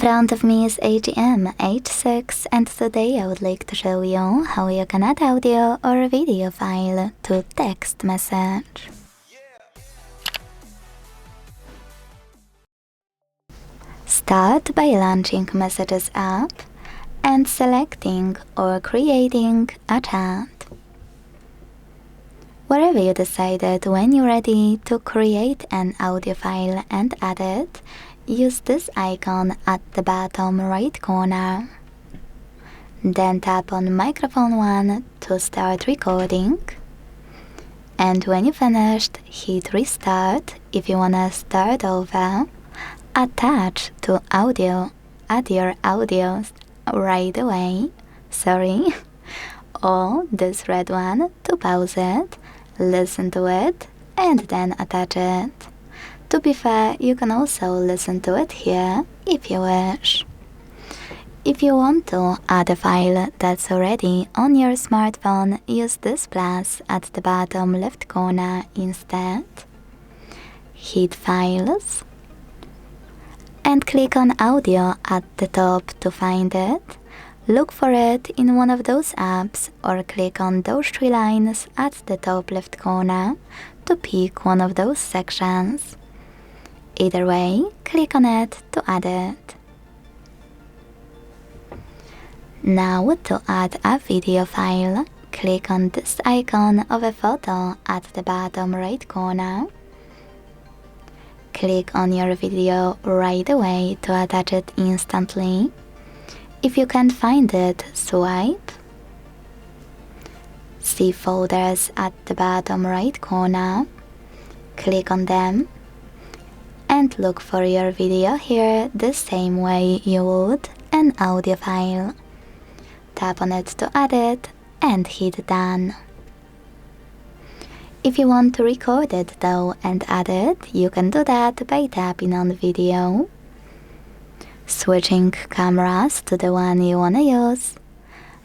front of me is AGM H6, and today I would like to show you how you can add audio or video file to text message. Start by launching Messages app and selecting or creating a chat. Wherever you decided when you're ready to create an audio file and add it, use this icon at the bottom right corner. Then tap on microphone 1 to start recording. And when you finished, hit restart if you wanna start over. Attach to audio, add your audio right away, or this red one to pause it, listen to it, and then attach it. To be fair, you can also listen to it here if you wish. If you want to add a file that's already on your smartphone, use this plus at the bottom left corner instead. Hit Files and click on Audio at the top to find it. Look for it in one of those apps or click on those three lines at the top left corner to pick one of those sections. Either way, click on it to add it. Now to add a video file, click on this icon of a photo at the bottom right corner. Click on your video right away to attach it instantly. If you can't find it, swipe. See folders at the bottom right corner. Click on them. And look for your video here the same way you would an audio file. Tap on it to add it and hit Done. If you want to record it though and add it, you can do that by tapping on Video, switching cameras to the one you wanna use,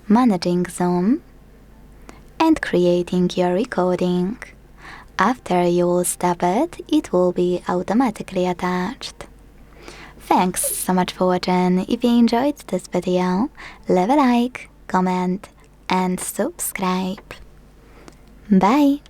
managing zoom, and creating your recording. After you will stop it, it will be automatically attached. Thanks so much for watching. If you enjoyed this video, leave a like, comment, and subscribe. Bye!